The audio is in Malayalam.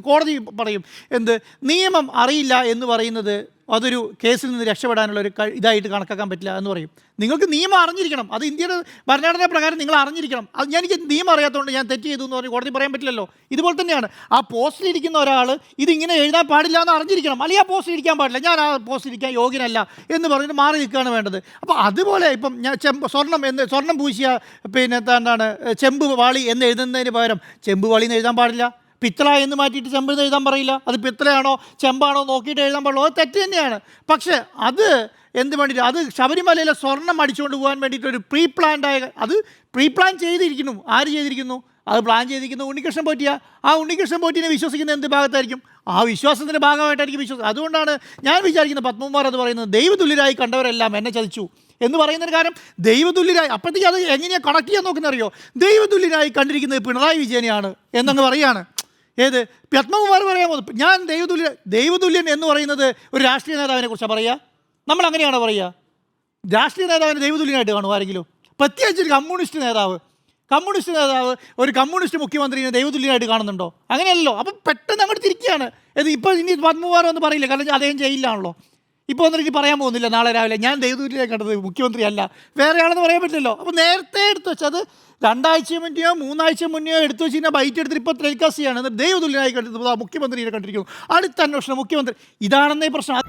കോടതി പറയും എന്ത് നിയമം അറിയില്ല എന്ന് പറയുന്നത് അതൊരു കേസിൽ നിന്ന് രക്ഷപ്പെടാനുള്ള ഒരു ഇതായിട്ട് കണക്കാക്കാൻ പറ്റില്ല എന്ന് പറയും. നിങ്ങൾക്ക് നിയമം അറിഞ്ഞിരിക്കണം, അത് ഇന്ത്യയുടെ ഭരണഘടന പ്രകാരം നിങ്ങൾ അറിഞ്ഞിരിക്കണം. അത് എനിക്ക് നിയമം അറിയാത്തതുകൊണ്ട് ഞാൻ തെറ്റ് ചെയ്തു എന്ന് പറഞ്ഞ് കോടതി പറയാൻ പറ്റില്ലല്ലോ. ഇതുപോലെ തന്നെയാണ് ആ പോസ്റ്റിലിരിക്കുന്ന ഒരാൾ ഇതിങ്ങനെ എഴുതാൻ പാടില്ല എന്ന് അറിഞ്ഞിരിക്കണം, അല്ലെങ്കിൽ ആ പോസ്റ്റിൽ ഇരിക്കാൻ പാടില്ല, ഞാൻ ആ പോസ്റ്റിൽ ഇരിക്കാൻ യോഗ്യനല്ല എന്ന് പറഞ്ഞിട്ട് മാറി നിൽക്കുകയാണ് വേണ്ടത്. അപ്പോൾ അതുപോലെ ഇപ്പം ഞാൻ സ്വർണം പൂശിയ പിന്നെ എന്താണ് ചെമ്പ് വാളി എന്ന് എഴുതുന്നതിന് പകരം ചെമ്പ് വാളി എന്ന് എഴുതാൻ പാടില്ല, പിത്തള എന്ന് മാറ്റിയിട്ട് ചെമ്പെന്ന് എഴുതാൻ പറയില്ല. അത് പിത്തളയാണോ ചെമ്പാണോ നോക്കിയിട്ട് എഴുതാൻ പാടുള്ളൂ, അത് തെറ്റ് തന്നെയാണ്. പക്ഷേ അത് എന്ത് വേണ്ടിയിട്ട് അത് ശബരിമലയിലെ സ്വർണം അടിച്ചുകൊണ്ട് പോകാൻ വേണ്ടിയിട്ട് ഒരു അത് പ്രീ പ്ലാൻ ചെയ്തിരിക്കുന്നു. ആര് ചെയ്തിരിക്കുന്നു? അത് പ്ലാൻ ചെയ്തിരിക്കുന്നു ഉണ്ണികൃഷ്ണൻ പോറ്റിയ. ആ ഉണ്ണികൃഷ്ണൻ പോറ്റിനെ വിശ്വസിക്കുന്ന എന്ത് ഭാഗത്തായിരിക്കും? ആ വിശ്വാസത്തിൻ്റെ ഭാഗമായിട്ടായിരിക്കും വിശ്വാസം. അതുകൊണ്ടാണ് ഞാൻ വിചാരിക്കുന്നത് പത്മകുമാർ അത് പറയുന്നത് ദൈവതുല്യരായി കണ്ടവരെല്ലാം എന്നെ ചതിച്ചു എന്ന് പറയുന്നൊരു കാര്യം. ദൈവതുല്യരായി അപ്പോഴത്തേക്ക് അത് എങ്ങനെയാണ് കണക്ട് ചെയ്യാൻ നോക്കുന്നറിയോ? ദൈവതുല്യരായി കണ്ടിരിക്കുന്നത് പിണറായി വിജയനെയാണ് എന്നങ്ങ് പറയുകയാണ്. ഏത് പത്മകുമാർ പറയാൻ പോകുന്നത് ഞാൻ ദൈവതുല്യൻ എന്ന് പറയുന്നത് ഒരു രാഷ്ട്രീയ നേതാവിനെ കുറിച്ചാണ് പറയുക. നമ്മൾ അങ്ങനെയാണോ പറയുക? രാഷ്ട്രീയ നേതാവിനെ ദൈവതുല്യനായിട്ട് കാണുമോ ആരെങ്കിലും? പ്രത്യേകിച്ച് ഒരു കമ്മ്യൂണിസ്റ്റ് നേതാവ് ഒരു കമ്മ്യൂണിസ്റ്റ് മുഖ്യമന്ത്രിനെ ദൈവതുല്യനായിട്ട് കാണുന്നുണ്ടോ? അങ്ങനെയല്ലോ. അപ്പം പെട്ടെന്ന് അങ്ങോട്ട് തിരിക്കുകയാണ്. ഇപ്പോൾ ഇനി പത്മകുമാർ ഒന്നും പറയില്ല, കാരണം അദ്ദേഹം ജയിലിലാണല്ലോ. ഇപ്പോൾ ഒന്നും എനിക്ക് പറയാൻ പോകുന്നില്ല നാളെ രാവിലെ ഞാൻ ദൈവതുല്യനായി കണ്ടത് മുഖ്യമന്ത്രി അല്ല വേറെ ആളെന്ന് പറയാൻ പറ്റില്ലല്ലോ. അപ്പോൾ നേരത്തെ എടുത്തു വെച്ചത് 2 ആഴ്ച മുന്നെയോ 3 ആഴ്ച മുന്നെയോ എടുത്തു വെച്ച് കഴിഞ്ഞാൽ ബൈറ്റ് എടുത്തിട്ട് ഇപ്പോൾ ടെലികാസ്റ്റ് ചെയ്യാണ്. എന്നിട്ട് ദൈവതുല്യനായി കണ്ടിട്ട് മുഖ്യമന്ത്രിയെ കണ്ടിരിക്കുന്നു, അടുത്ത അന്വേഷണം മുഖ്യമന്ത്രി. ഇതാണെന്നേ പ്രശ്നം.